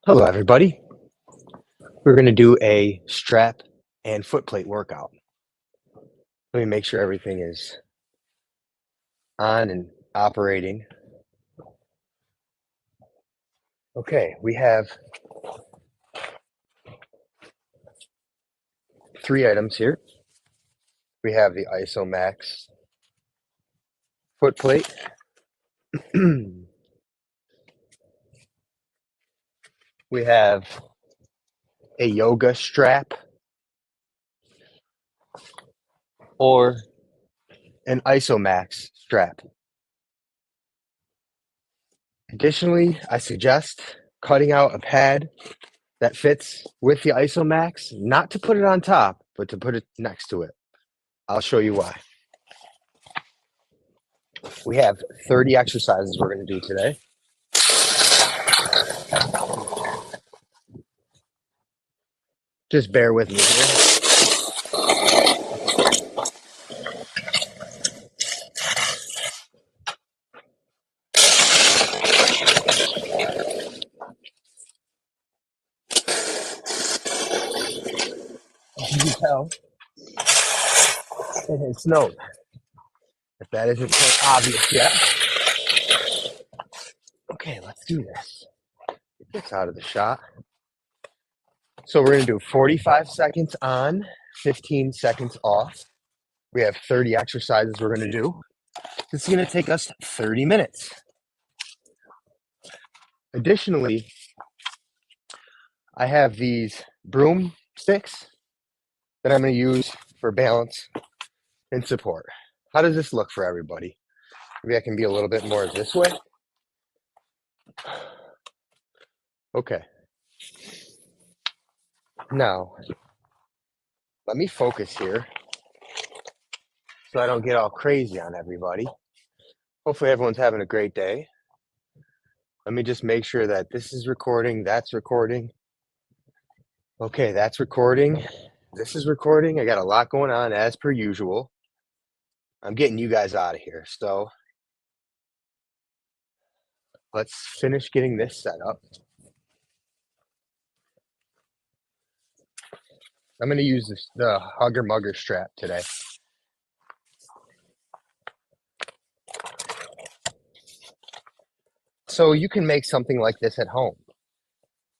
Hello, everybody. We're going to do a strap and foot plate workout. Let me make sure everything is on and operating. Okay, we have 3 items here. We have the Isometrics foot plate. We have a yoga strap or an Isometrics strap. Additionally, I suggest cutting out a pad that fits with the Isometrics, not to put it on top, but to put it next to it. I'll show you why. We have 30 exercises we're going to do today. Just bear with me here. As you can tell, it has snowed. If that isn't so obvious yet. Okay, let's do this. Get this out of the shot. So we're going to do 45 seconds on, 15 seconds off. We have 30 exercises we're going to do. This is going to take us 30 minutes. Additionally, I have these broom sticks that I'm going to use for balance and support. How does this look for everybody? Maybe I can be a little bit more this way. Okay. Now, let me focus here so I don't get all crazy on everybody. Hopefully everyone's having a great day. Let me just make sure that this is recording, that's recording. Okay, that's recording. This is recording. I got a lot going on as per usual. I'm getting you guys out of here. So let's finish getting this set up. I'm going to use the Hugger Mugger strap today. So you can make something like this at home.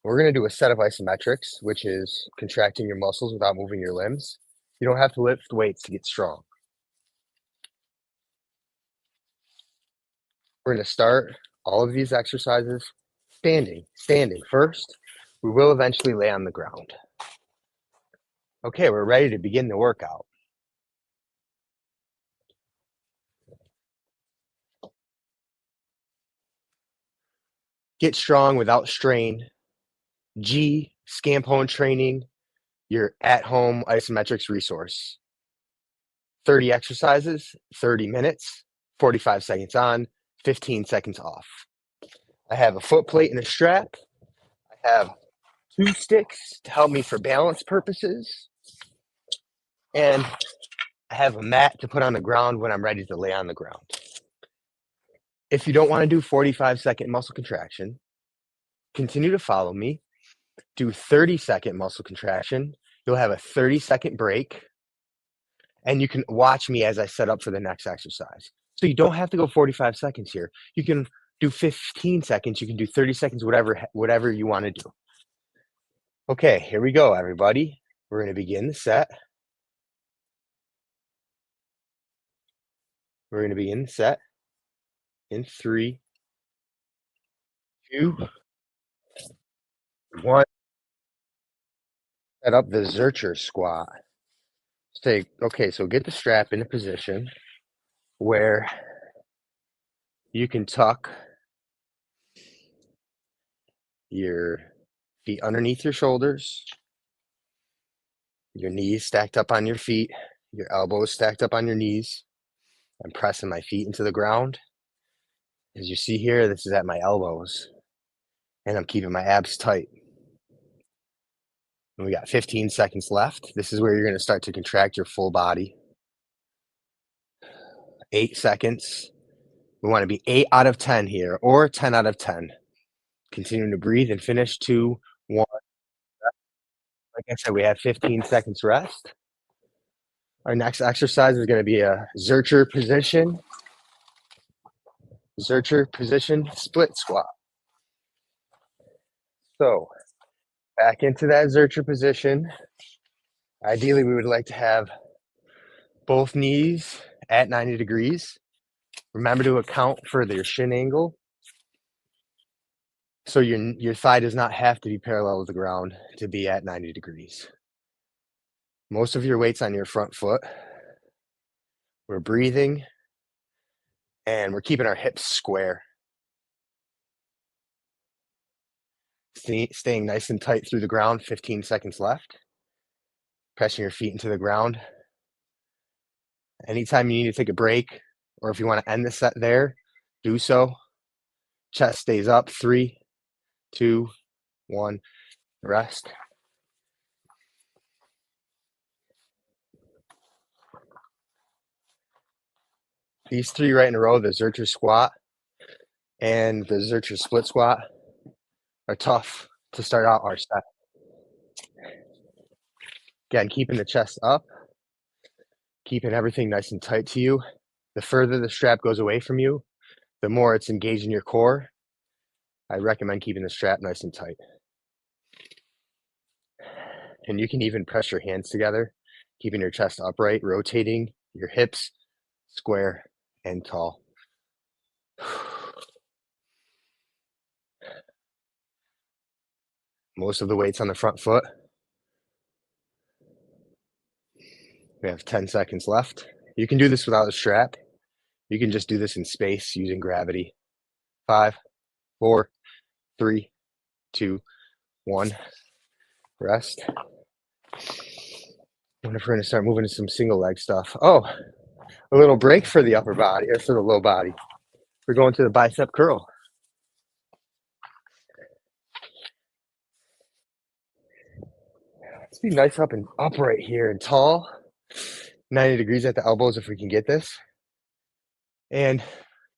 We're going to do a set of isometrics, which is contracting your muscles without moving your limbs. You don't have to lift weights to get strong. We're going to start all of these exercises standing first. We will eventually lay on the ground. Okay, we're ready to begin the workout. Get strong without strain. G, Scampone Training, your at-home isometrics resource. 30 exercises, 30 minutes, 45 seconds on, 15 seconds off. I have a foot plate and a strap. I have 2 sticks to help me for balance purposes. And I have a mat to put on the ground when I'm ready to lay on the ground. If you don't want to do 45-second muscle contraction, continue to follow me. Do 30-second muscle contraction. You'll have a 30-second break. And you can watch me as I set up for the next exercise. So you don't have to go 45 seconds here. You can do 15 seconds. You can do 30 seconds, whatever you want to do. Okay, here we go, everybody. We're going to begin the set. We're going to begin the set in 3, 2, 1. Set up the ZERCHER squat. Okay, so get the strap in a position where you can tuck your feet underneath your shoulders, your knees stacked up on your feet, your elbows stacked up on your knees. I'm pressing my feet into the ground. As you see here, this is at my elbows, and I'm keeping my abs tight. And we got 15 seconds left. This is where you're going to start to contract your full body. 8 seconds. We want to be 8 out of 10 here, or 10 out of 10. Continuing to breathe and finish 2, 1. Like I said, we have 15 seconds rest. Our next exercise is going to be a ZERCHER position. ZERCHER position split squat. So back into that ZERCHER position. Ideally, we would like to have both knees at 90 degrees. Remember to account for your shin angle. So your thigh does not have to be parallel with the ground to be at 90 degrees. Most of your weight's on your front foot. We're breathing and we're keeping our hips square. Staying nice and tight through the ground, 15 seconds left. Pressing your feet into the ground. Anytime you need to take a break, or if you want to end the set there, do so. Chest stays up, 3, 2, 1, rest. These 3 right in a row, the ZERCHER squat and the ZERCHER split squat, are tough to start out our set. Again, keeping the chest up, keeping everything nice and tight to you. The further the strap goes away from you, the more it's engaging your core. I recommend keeping the strap nice and tight. And you can even press your hands together, keeping your chest upright, rotating your hips square and tall. Most of the weight's on the front foot. We have 10 seconds left. You can do this without a strap. You can just do this in space using gravity. 5, 4, 3, 2, 1. Rest. I wonder if we're going to start moving to some single leg stuff. Oh, a little break for the upper body, or for the low body. We're going to the bicep curl. Let's be nice up and upright here and tall. 90 degrees at the elbows if we can get this. And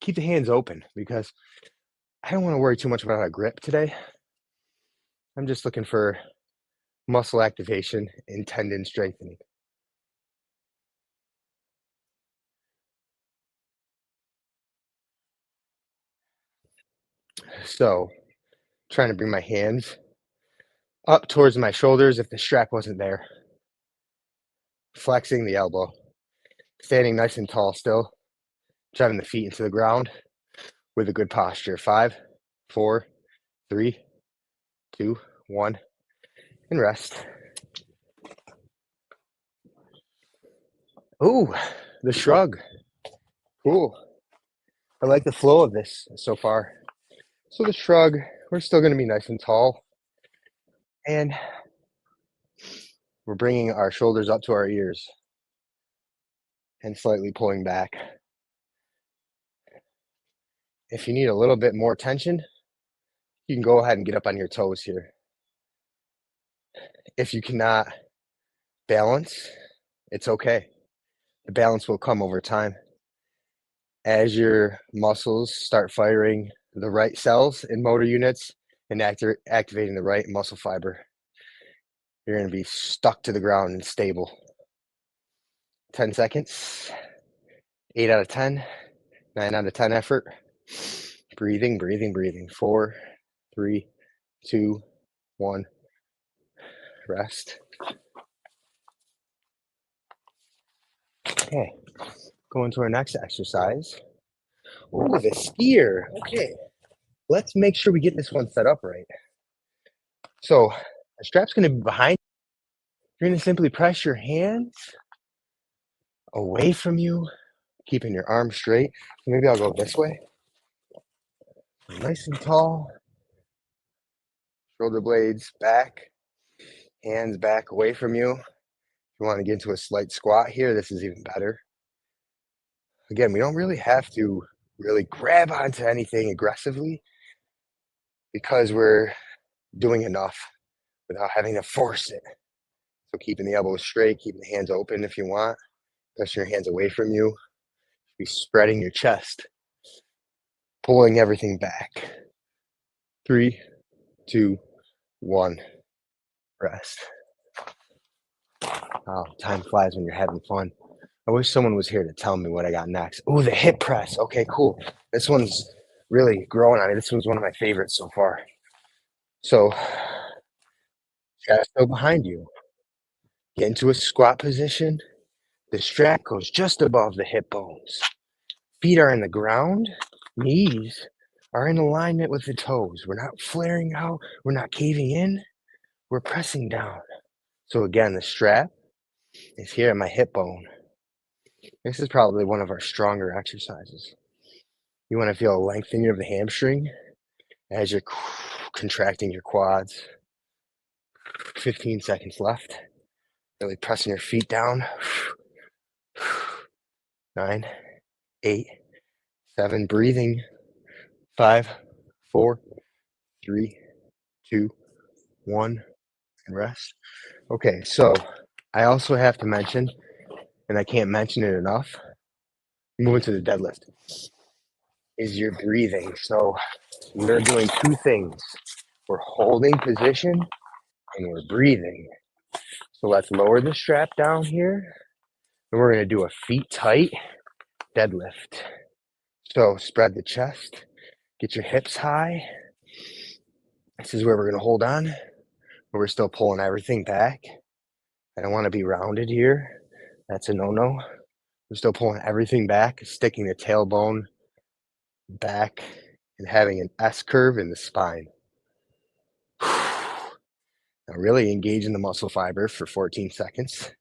keep the hands open because I don't want to worry too much about our grip today. I'm just looking for muscle activation and tendon strengthening. So, trying to bring my hands up towards my shoulders if the strap wasn't there. Flexing the elbow. Standing nice and tall still. Driving the feet into the ground with a good posture. 5, 4, 3, 2, 1, and rest. Ooh, the shrug. Cool. I like the flow of this so far. So the shrug, we're still going to be nice and tall. And we're bringing our shoulders up to our ears and slightly pulling back. If you need a little bit more tension, you can go ahead and get up on your toes here. If you cannot balance, it's okay. The balance will come over time. As your muscles start firing the right cells and motor units and activating the right muscle fiber, you're going to be stuck to the ground and stable. 10 seconds, 8 out of 10, 9 out of 10 effort. Breathing, breathing, breathing. 4, 3, 2, 1. Rest. Okay, going to our next exercise. Oh, the skier. Okay, let's make sure we get this one set up right. So the strap's going to be behind you. You're going to simply press your hands away from you, keeping your arms straight. So maybe I'll go this way. Nice and tall. Shoulder blades back, hands back away from you. If you want to get into a slight squat here, this is even better. Again, we don't really have to really grab onto anything aggressively because we're doing enough without having to force it. So keeping the elbows straight, keeping the hands open if you want, pressing your hands away from you, be spreading your chest, pulling everything back. 3, 2, 1. Rest. Oh, time flies when you're having fun. I wish someone was here to tell me what I got next. Oh, the hip press. Okay, cool. This one's really growing on me. This one's one of my favorites so far. So, gotta go behind you. Get into a squat position. The strap goes just above the hip bones. Feet are in the ground. Knees are in alignment with the toes. We're not flaring out. We're not caving in. We're pressing down. So again, the strap is here at my hip bone. This is probably one of our stronger exercises. You want to feel a lengthening of the hamstring as you're contracting your quads. 15 seconds left. Really pressing your feet down. 9, 8, 7, breathing. 5, 4, 3, 2, 1, and rest. Okay, so I also have to mention, and I can't mention it enough, moving to the deadlift, is your breathing. So we're doing two things. We're holding position and we're breathing. So let's lower the strap down here. And we're going to do a feet tight deadlift. So spread the chest, get your hips high. This is where we're going to hold on, but we're still pulling everything back. I don't want to be rounded here. That's a no-no. We're still pulling everything back, sticking the tailbone back and having an S curve in the spine. Now really engage in the muscle fiber for 14 seconds.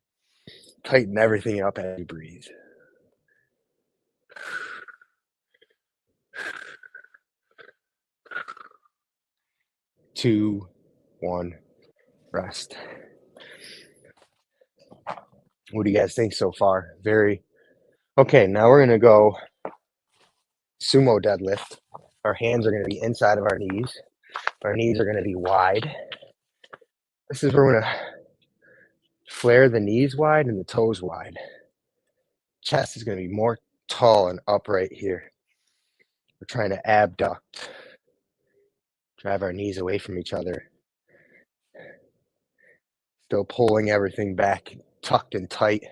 Tighten everything up as you breathe. 2, 1, rest. What do you guys think so far? Okay, now we're gonna go sumo deadlift. Our hands are gonna be inside of our knees. Our knees are gonna be wide. This is where we're gonna flare the knees wide and the toes wide. Chest is gonna be more tall and upright here. We're trying to abduct. Drive our knees away from each other. Still pulling everything back, tucked and tight,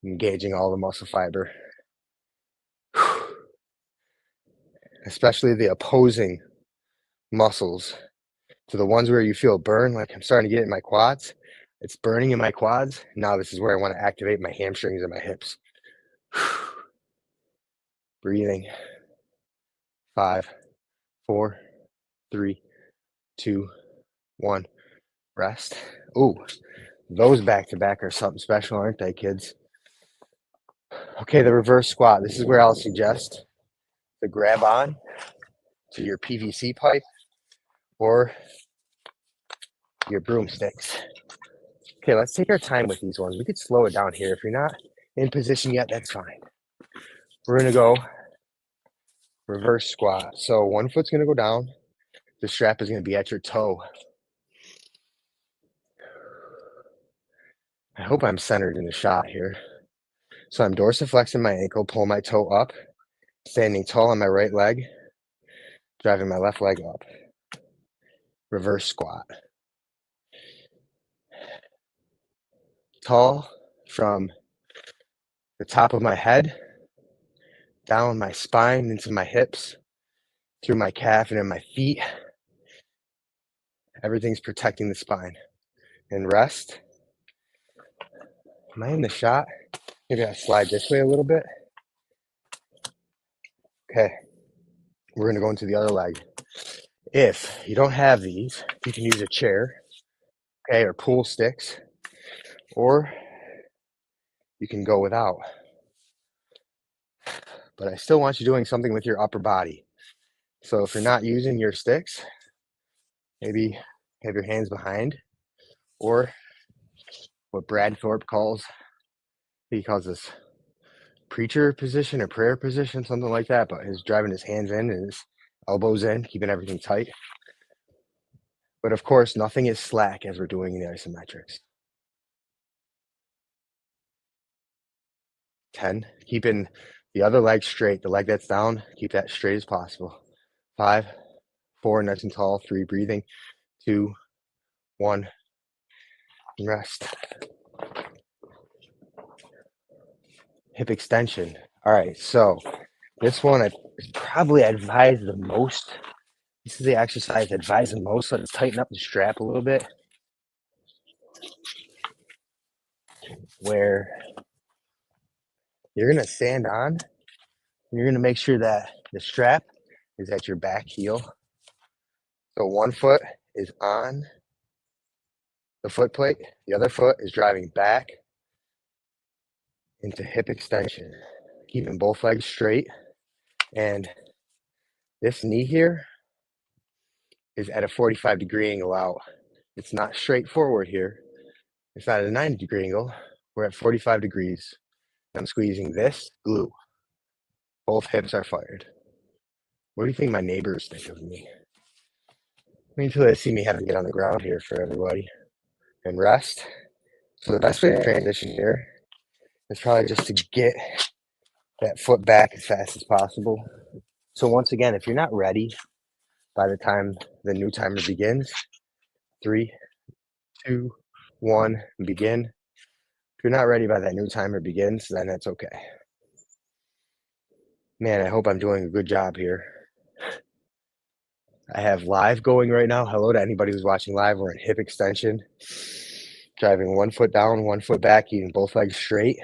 engaging all the muscle fiber. Especially the opposing muscles. So the ones where you feel burn, like I'm starting to get it in my quads. It's burning in my quads. Now this is where I want to activate my hamstrings and my hips. Breathing. 5, 4, 3, 2, 1. Rest. Ooh, those back to back are something special, aren't they, kids? Okay, the reverse squat. This is where I'll suggest to grab on to your PVC pipe or your broomsticks. Okay, let's take our time with these ones. We could slow it down here. If you're not in position yet, that's fine. We're gonna go reverse squat. So one foot's gonna go down. The strap is gonna be at your toe. I hope I'm centered in the shot here. So I'm dorsiflexing my ankle, pull my toe up, standing tall on my right leg, driving my left leg up. Reverse squat. Tall from the top of my head, down my spine, into my hips, through my calf and in my feet. Everything's protecting the spine. And rest. Am I in the shot? Maybe I slide this way a little bit. Okay. We're gonna go into the other leg. If you don't have these, you can use a chair, okay, or pool sticks, or you can go without. But I still want you doing something with your upper body. So if you're not using your sticks, maybe have your hands behind, or what Brad Thorpe calls, he calls this preacher position or prayer position, something like that, but he's driving his hands in and his elbows in, keeping everything tight. But of course, nothing is slack as we're doing in the isometrics. 10, keeping the other leg straight, the leg that's down, keep that straight as possible. 5, 4, nice and tall. 3, breathing. 2, 1, and rest. Hip extension. All right, so this one I probably advise the most. This is the exercise I advise the most. Let's tighten up the strap a little bit. Where you're gonna stand on, and you're gonna make sure that the strap is at your back heel. So one foot is on the foot plate, the other foot is driving back into hip extension, keeping both legs straight. And this knee here is at a 45-degree angle out. It's not straight forward here. It's not at a 90-degree angle. We're at 45 degrees. I'm squeezing this glute. Both hips are fired. What do you think my neighbors think of me? Wait until they see me have to get on the ground here for everybody. And rest. So the best way to transition here is probably just to get that foot back as fast as possible. So once again, if you're not ready by the time the new timer begins, 3, 2, 1, begin. If you're not ready by that new timer begins, then that's okay. Man, I hope I'm doing a good job here. I have live going right now. Hello to anybody who's watching live. We're in hip extension, driving one foot down, one foot back, keeping both legs straight,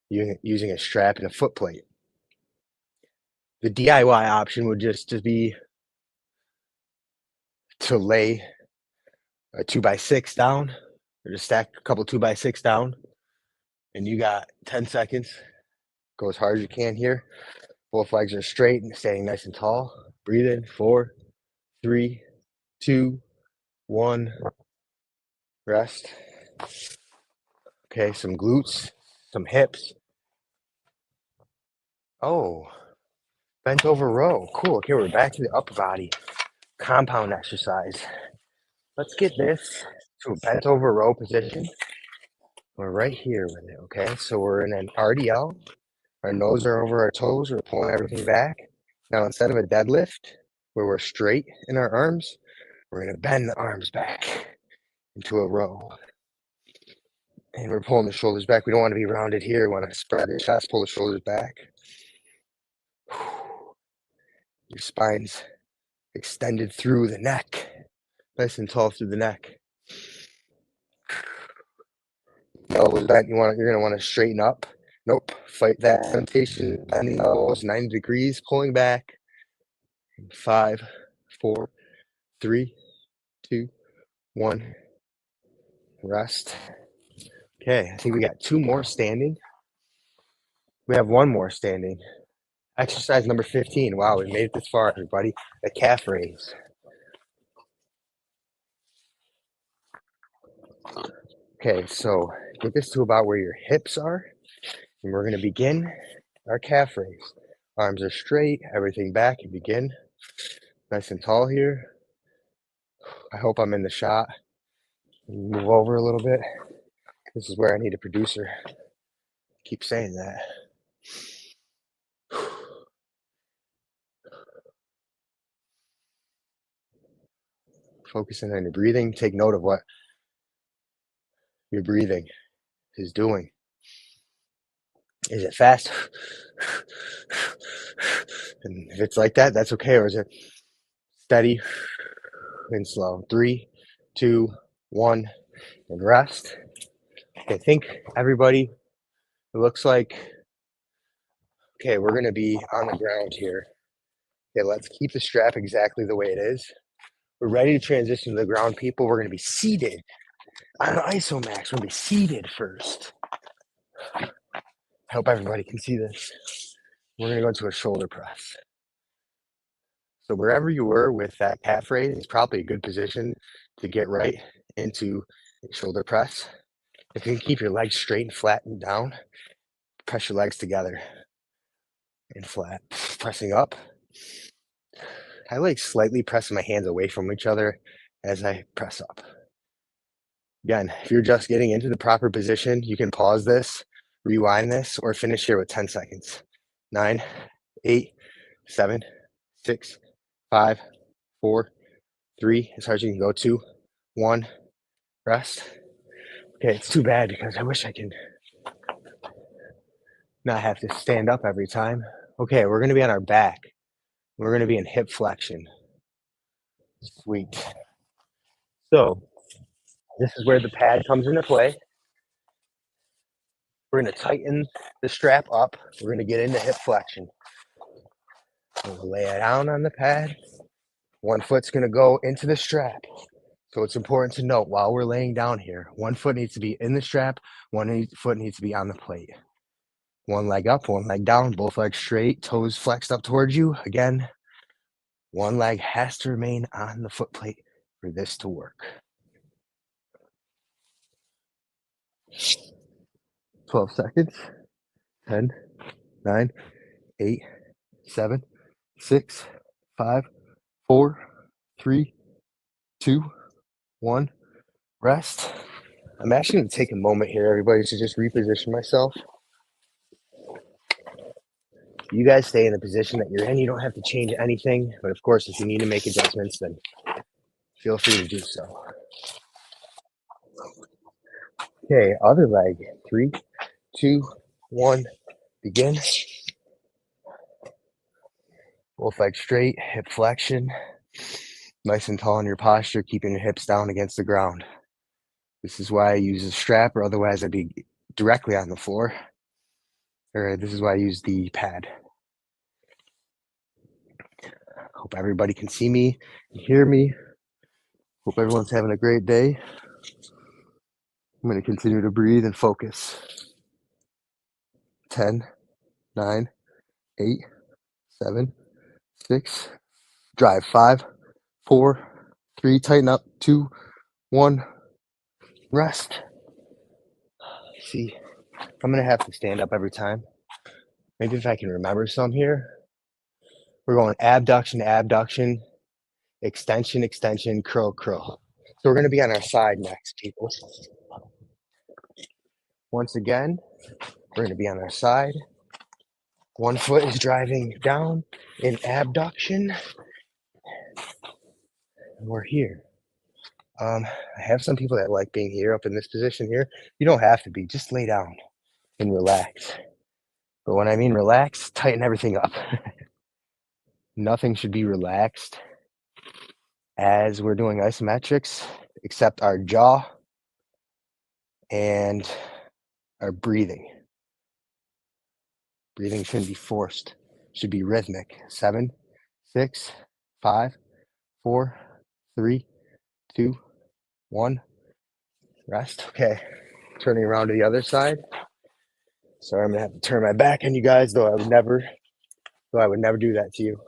using a strap and a foot plate. The DIY option would just be to lay a 2x6 down, or just stack a couple 2x6 down, and you got 10 seconds. Go as hard as you can here. Both legs are straight and staying nice and tall. Breathe in. 4, 3, 2, 1. Rest. Okay, some glutes, some hips. Oh, bent over row. Cool. Okay, we're back to the upper body compound exercise. Let's get this to a bent over row position. We're right here with it, okay? So we're in an RDL. Our nose are over our toes. We're pulling everything back. Now, instead of a deadlift, where we're straight in our arms, we're going to bend the arms back into a row. And we're pulling the shoulders back. We don't want to be rounded here. We want to spread the chest, pull the shoulders back. Your spine's extended through the neck. Nice and tall through the neck. Elbows bent. You're going to want to straighten up. Nope. Fight that temptation. Bending elbows 90 degrees, pulling back. 5, 4, 3, 2, 1. Rest. Okay, I think we got 2 more standing. We have 1 more standing. Exercise number 15. Wow, we made it this far, everybody. The calf raise. Okay, so get this to about where your hips are, and we're going to begin our calf raise. Arms are straight, everything back, and begin. Nice and tall here. I hope I'm in the shot. Move over a little bit. This is where I need a producer. Keep saying that. Focusing on your breathing. Take note of what your breathing is doing. Is it fast? And if it's like that, that's okay. Or is it steady and slow? 3, 2, 1, and rest. I think everybody, it looks like, okay, we're going to be on the ground here. Okay, let's keep the strap exactly the way it is. We're ready to transition to the ground, people. We're going to be seated on Isometrics. We're going to be seated first. I hope everybody can see this. We're going to go into a shoulder press. So wherever you were with that calf raise is probably a good position to get right into a shoulder press. If you can keep your legs straight and flat and down, press your legs together and flat. Pressing up. I like slightly pressing my hands away from each other as I press up. Again, if you're just getting into the proper position, you can pause this, rewind this, or finish here with 10 seconds. 9, 8, 7, 6, 5, 4, 3, as hard as you can go, 2, 1, rest. Okay, it's too bad because I wish I can not have to stand up every time. Okay, we're gonna be on our back. We're gonna be in hip flexion. Sweet. So this is where the pad comes into play. We're gonna tighten the strap up. We're gonna get into hip flexion. We'll lay it down on the pad. One foot's gonna go into the strap. So it's important to note while we're laying down here, one foot needs to be in the strap, one foot needs to be on the plate. One leg up, one leg down, both legs straight, toes flexed up towards you. Again, one leg has to remain on the foot plate for this to work. 12 seconds. 10, 9, 8, 7, 6, 5, 4, 3, 2, 1. Rest. I'm actually going to take a moment here, everybody, to just reposition myself. You guys stay in the position that you're in. You don't have to change anything. But of course, if you need to make adjustments, then feel free to do so. Okay, other leg. 3, 2, 1. Begin. Both legs straight, hip flexion. Nice and tall in your posture, keeping your hips down against the ground. This is why I use a strap, or otherwise I'd be directly on the floor. Or this is why I use the pad. Hope everybody can see me and hear me. Hope everyone's having a great day. I'm going to continue to breathe and focus. 10, 9, 8, 7, 6. Drive. 5, 4, 3. Tighten up. 2, 1. Rest. See, I'm going to have to stand up every time. Maybe if I can remember some here. We're going abduction, abduction, extension, extension, curl, curl. So we're going to be on our side next, people. Once again, we're going to be on our side. One foot is driving down in abduction. And we're here. I have some people that like being here up in this position here. You don't have to be. Just lay down and relax. But when I mean relax, tighten everything up. Nothing should be relaxed as we're doing isometrics, except our jaw and our breathing. Breathing shouldn't be forced. It should be rhythmic. 7, 6, 5, 4, 3, 2, 1. Rest. Okay. Turning around to the other side. Sorry, I'm gonna have to turn my back on you guys, though I would never do that to you.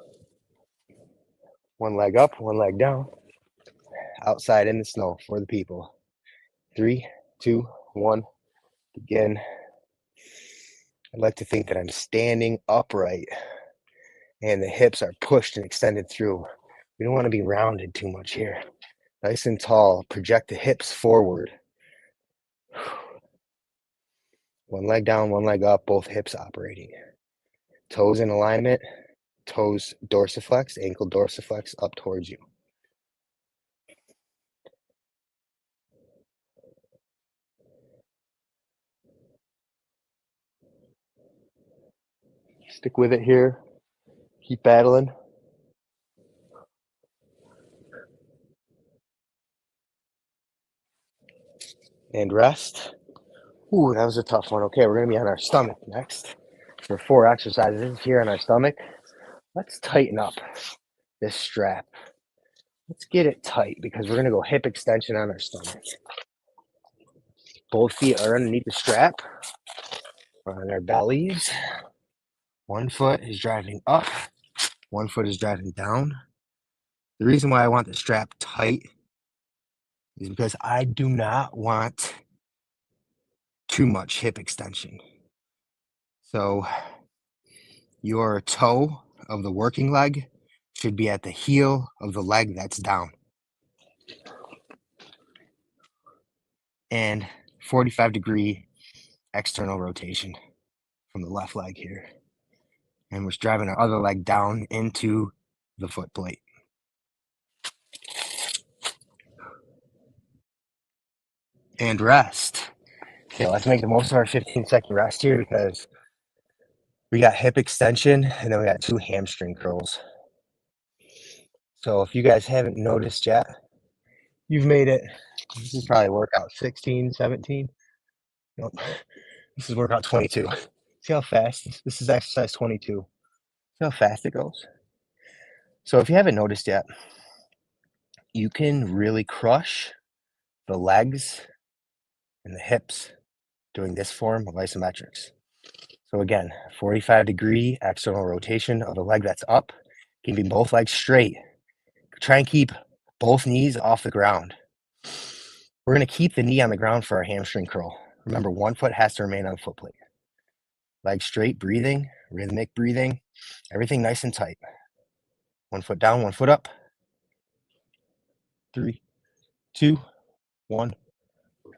One leg up, one leg down. Outside in the snow for the people. 3, 2, 1. Begin. I'd like to think that I'm standing upright and the hips are pushed and extended through. We don't want to be rounded too much here. Nice and tall. Project the hips forward. One leg down, one leg up, both hips operating. Toes in alignment, toes dorsiflex, ankle dorsiflex up towards you. Stick with it here. Keep battling. And rest. Ooh, that was a tough one. Okay, we're going to be on our stomach next for 4 exercises here on our stomach. Let's tighten up this strap. Let's get it tight because we're going to go hip extension on our stomach. Both feet are underneath the strap. We're on our bellies. One foot is driving up. One foot is driving down. The reason why I want the strap tight is because I do not want too much hip extension. So your toe of the working leg should be at the heel of the leg that's down. And 45-degree external rotation from the left leg here. And we're driving our other leg down into the foot plate. and rest. Okay, let's make the most of our 15-second rest here because we got hip extension and then we got 2 hamstring curls. So if you guys haven't noticed yet, you've made it. This is probably workout 16, 17. Nope. This is workout 22. See how fast? This is exercise 22. See how fast it goes? So if you haven't noticed yet, you can really crush the legs and the hips doing this form of isometrics. So again, 45-degree external rotation of the leg that's up, keeping both legs straight. Try and keep both knees off the ground. We're going to keep the knee on the ground for our hamstring curl. Remember, one foot has to remain on the foot plate. Legs straight, breathing, rhythmic breathing, everything nice and tight. 1 foot down, 1 foot up. 3, 2, 1.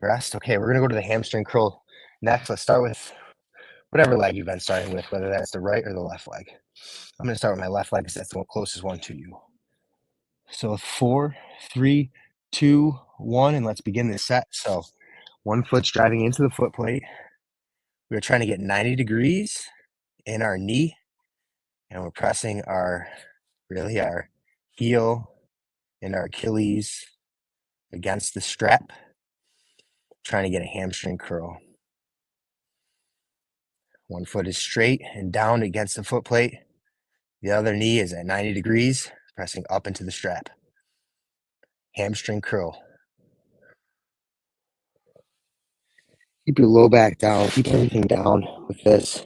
Rest. Okay, we're going to go to the hamstring curl next. Let's start with whatever leg you've been starting with, whether that's the right or the left leg. I'm going to start with my left leg because that's the closest one to you. So 4, 3, 2, 1, and let's begin this set. So 1 foot's driving into the foot plate. We're trying to get 90 degrees in our knee, and we're pressing our heel and our Achilles against the strap, trying to get a hamstring curl. 1 foot is straight and down against the foot plate. The other knee is at 90 degrees, pressing up into the strap. Hamstring curl. Keep your low back down. Keep everything down with this.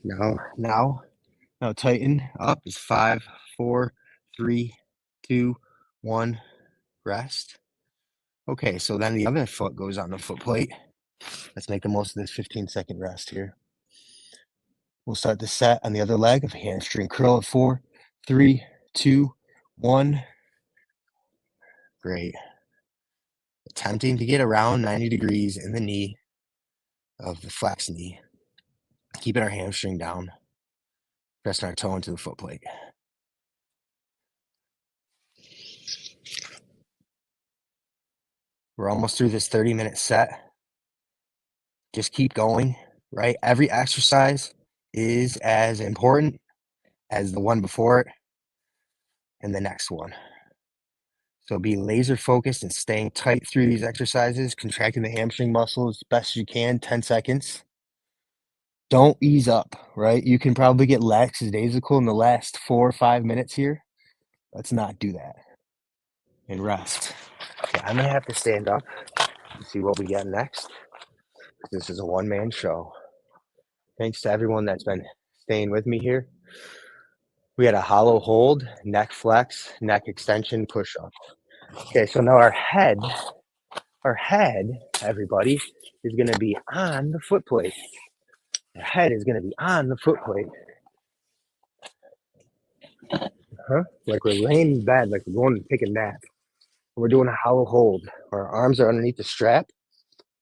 Now tighten up is 5, 4, 3, 2, 1, rest. Okay, so then the other foot goes on the foot plate. Let's make the most of this 15-second rest here. We'll start the set on the other leg of hamstring curl at 4, 3, 2, 1. Great. Attempting to get around 90 degrees in the knee of the flex knee. Keeping our hamstring down. Pressing our toe into the foot plate. We're almost through this 30-minute set. Just keep going, right? Every exercise is as important as the one before it and the next one. So be laser focused and staying tight through these exercises, contracting the hamstring muscle as best as you can, 10 seconds. Don't ease up, right? You can probably get lackadaisical in the last 4 or 5 minutes here. Let's not do that. And rest. Okay, I'm going to have to stand up and see what we get next. This is a one-man show. Thanks to everyone that's been staying with me here. We had a hollow hold, neck flex, neck extension, push-up. Okay, so now our head, everybody, is going to be on the foot plate. Our head is going to be on the foot plate. Like we're laying in bed, like we're going to take a nap. We're doing a hollow hold. Our arms are underneath the strap.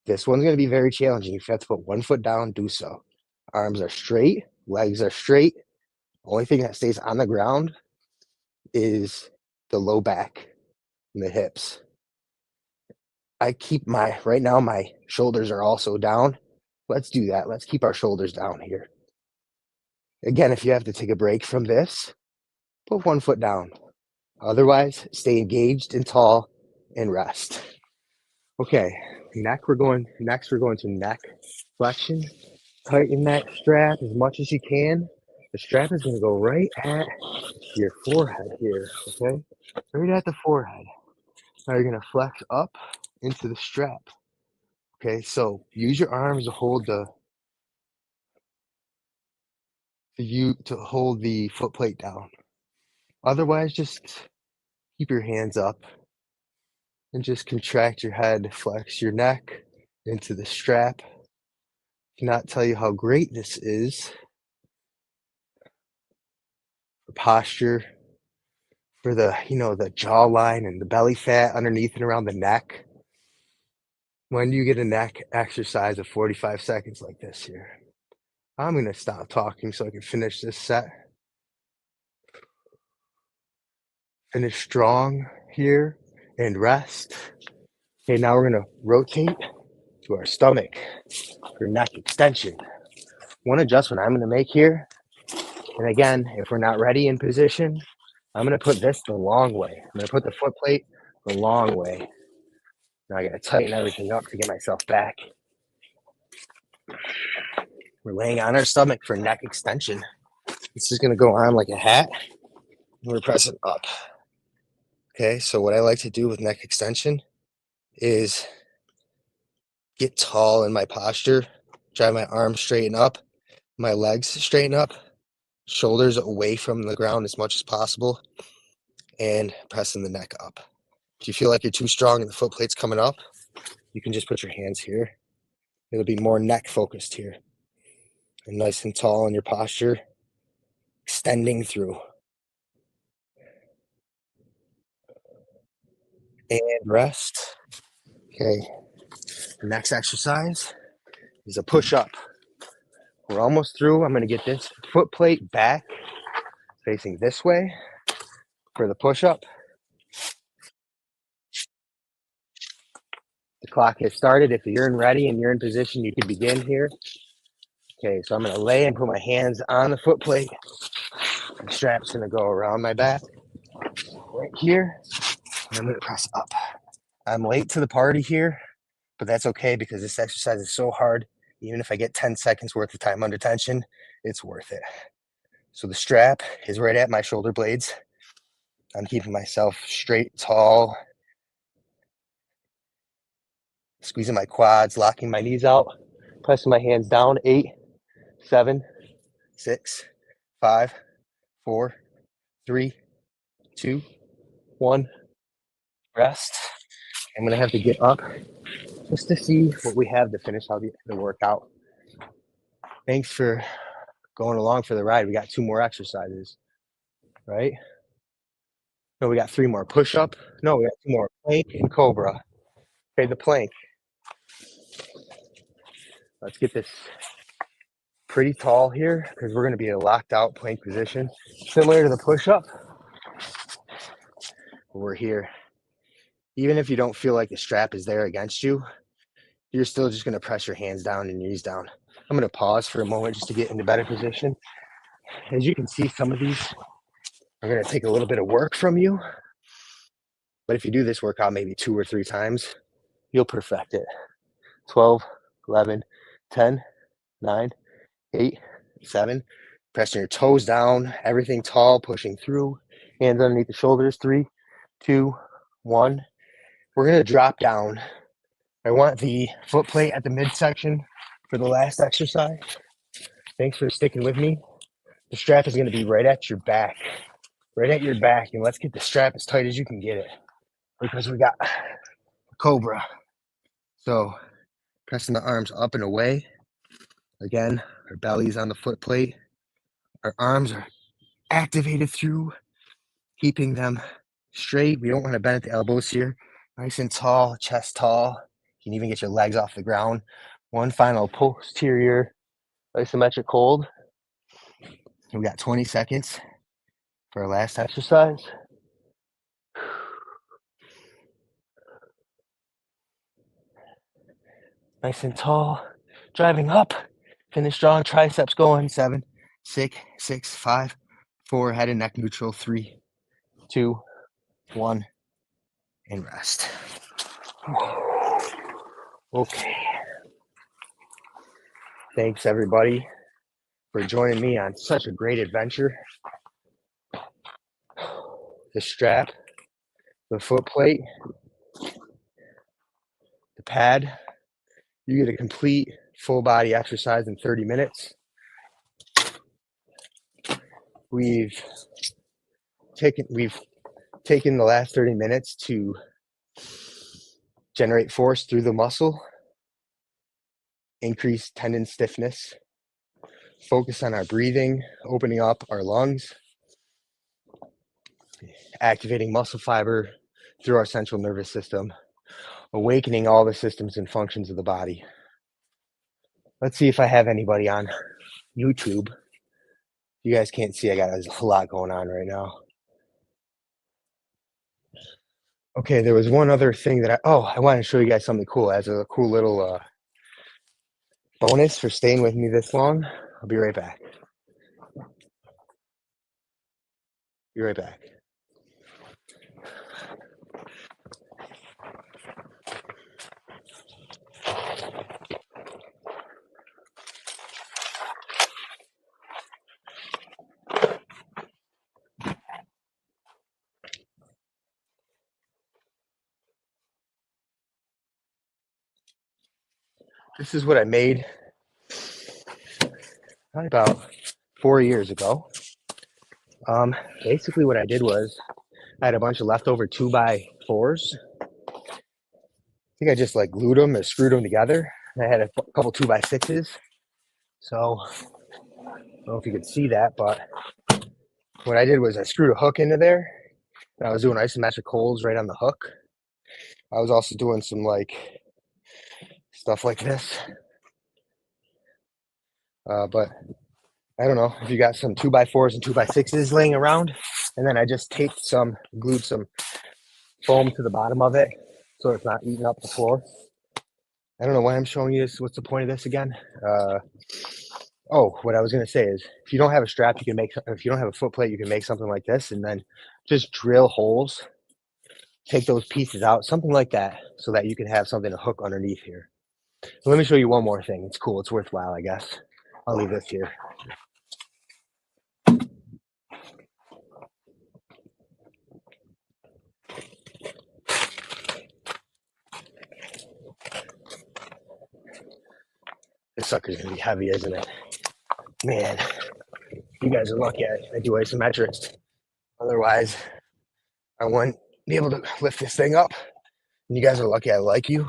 This one's going to be very challenging. If you have to put 1 foot down, do so. Arms are straight, legs are straight. Only thing that stays on the ground is the low back and the hips. I keep right now my shoulders are also down. Let's do that. Let's keep our shoulders down here. Again, if you have to take a break from this, put 1 foot down. Otherwise, stay engaged and tall and rest. Okay, next we're going to neck flexion. Tighten that strap as much as you can. The strap is going to go right at your forehead here, okay? Right at the forehead. Now you're going to flex up into the strap. Okay, so use your arms to hold to hold the foot plate down. Otherwise, just keep your hands up and just contract your head, flex your neck into the strap. Cannot tell you how great this is for posture, for the the jawline and the belly fat underneath and around the neck. When you get a neck exercise of 45 seconds like this here, I'm going to stop talking so I can finish this set. Finish strong here. and rest. Okay, now we're gonna rotate to our stomach for neck extension. One adjustment I'm gonna make here, and again, if we're not ready in position, I'm gonna put this the long way. I'm gonna put the foot plate the long way. Now I gotta tighten everything up to get myself back. We're laying on our stomach for neck extension. This is gonna go on like a hat, and we're pressing up. Okay, so what I like to do with neck extension is get tall in my posture, drive my arms straighten up, my legs straighten up, shoulders away from the ground as much as possible, and pressing the neck up. If you feel like you're too strong and the foot plate's coming up, you can just put your hands here. It'll be more neck focused here. And nice and tall in your posture, extending through. And rest. Okay, the next exercise is a push-up. We're almost through. I'm gonna get this foot plate back, facing this way for the push-up. The clock has started. If you're ready and you're in position, you can begin here. Okay, so I'm gonna lay and put my hands on the foot plate. The strap's gonna go around my back right here, and I'm gonna press up. I'm late to the party here, but that's okay because this exercise is so hard. Even if I get 10 seconds worth of time under tension, it's worth it. So the strap is right at my shoulder blades. I'm keeping myself straight, tall, squeezing my quads, locking my knees out, pressing my hands down. 8, 7, 6, 5, 4, 3, 2, 1. Rest. I'm gonna have to get up just to see what we have to finish out the workout. Thanks for going along for the ride. We got 2 more exercises, right? No, we got 3 more. Push up. No, we got 2 more. Plank and cobra. Okay, the plank. Let's get this pretty tall here because we're going to be in a locked out plank position, similar to the push up. We're here. Even if you don't feel like the strap is there against you, you're still just going to press your hands down and your knees down. I'm going to pause for a moment just to get into better position. As you can see, some of these are going to take a little bit of work from you. But if you do this workout maybe 2 or 3 times, you'll perfect it. 12, 11, 10, 9, 8, 7. Pressing your toes down, everything tall, pushing through. Hands underneath the shoulders. 3, 2, 1. We're going to drop down. I want the foot plate at the midsection for the last exercise. Thanks for sticking with me. The strap is going to be right at your back. Right at your back. And let's get the strap as tight as you can get it. Because we got COBRA. So pressing the arms up and away. Again, our belly's on the foot plate. Our arms are activated through, keeping them straight. We don't want to bend at the elbows here. Nice and tall, chest tall. You can even get your legs off the ground. One final posterior isometric hold. We got 20 seconds for our last exercise. Nice and tall, driving up. Finish strong, triceps going. 7, 6, 5, 4, head and neck neutral. 3, 2, 1, and rest. Okay. Thanks everybody for joining me on such a great adventure. The strap, the foot plate, the pad. You get a complete full body exercise in 30 minutes. We've taken the last 30 minutes to generate force through the muscle, increase tendon stiffness, focus on our breathing, opening up our lungs, activating muscle fiber through our central nervous system, awakening all the systems and functions of the body. Let's see if I have anybody on YouTube. You guys can't see, I got a lot going on right now. Okay, there was one other thing that I wanted to show you guys something cool as a cool little bonus for staying with me this long. I'll be right back. Be right back. This is what I made probably about 4 years ago. Basically what I did was I had a bunch of leftover 2x4s. I think I just like glued them or screwed them together. And I had a couple 2x6s. So I don't know if you could see that, but what I did was I screwed a hook into there. And I was doing isometric holds right on the hook. I was also doing some like stuff like this. But I don't know if you got some 2x4s and 2x6s laying around. And then I just glued some foam to the bottom of it so it's not eating up the floor. I don't know why I'm showing you this. What's the point of this again? What I was going to say is if you don't have a strap, if you don't have a foot plate, you can make something like this and then just drill holes, take those pieces out, something like that, so that you can have something to hook underneath here. So let me show you one more thing. It's cool. It's worthwhile, I guess. I'll leave this here. This sucker's going to be heavy, isn't it? Man, you guys are lucky I do isometrics. Otherwise, I wouldn't be able to lift this thing up. And you guys are lucky I like you.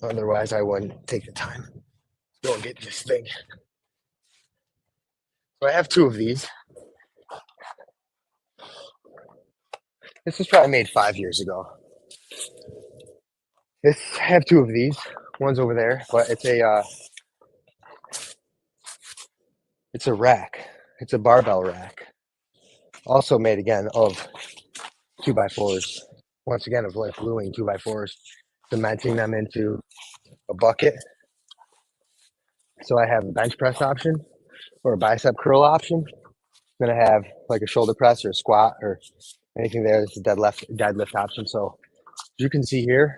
Otherwise, I wouldn't take the time to go and get this thing. So I have 2 of these. This was probably made 5 years ago. I have 2 of these. One's over there, but it's a rack. It's a barbell rack. Also made again of 2x4s. Once again, of like gluing 2x4s, cementing them into a bucket. So I have a bench press option or a bicep curl option. Then I have like a shoulder press or a squat or anything there. This is deadlift option. So as you can see here,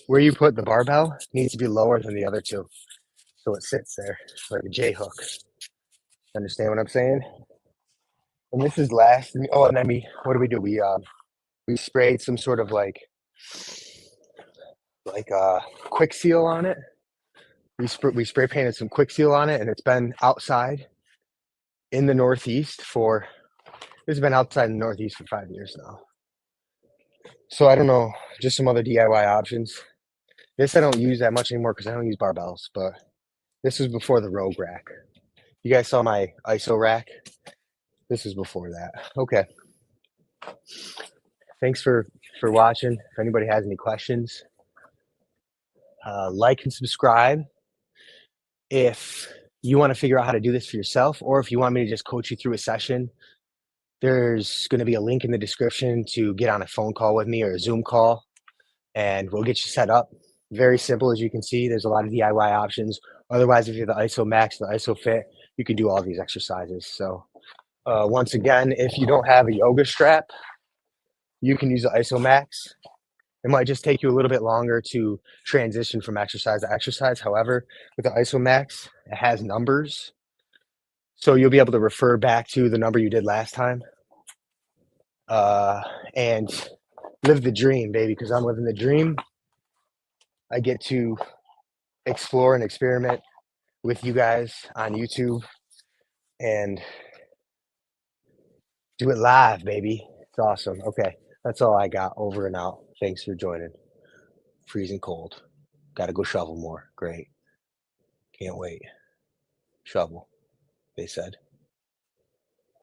where you put the barbell needs to be lower than the other 2. So it sits there like a J hook. Understand what I'm saying? And this is last. Oh, and then what do? We sprayed some sort of like quick seal on it. We spray painted some quick seal on it, and it's been outside in the Northeast it's been outside in the Northeast for 5 years now. So I don't know, just some other DIY options. This I don't use that much anymore because I don't use barbells, but this was before the Rogue rack. You guys saw my ISO rack? This was before that. Okay. Thanks for watching. If anybody has any questions, like and subscribe. If you want to figure out how to do this for yourself, or if you want me to just coach you through a session, there's going to be a link in the description to get on a phone call with me or a Zoom call, and we'll get you set up. Very simple, as you can see. There's a lot of DIY options. Otherwise, if you're the ISO Max, the ISO Fit, you can do all these exercises. So once again, if you don't have a yoga strap, you can use the ISO Max. It might just take you a little bit longer to transition from exercise to exercise. However, with the ISO Max, it has numbers. So you'll be able to refer back to the number you did last time. And live the dream, baby, because I'm living the dream. I get to explore and experiment with you guys on YouTube and do it live, baby. It's awesome. Okay, that's all I got. Over and out. Thanks for joining. Freezing cold. Got to go shovel more. Great. Can't wait. Shovel, they said.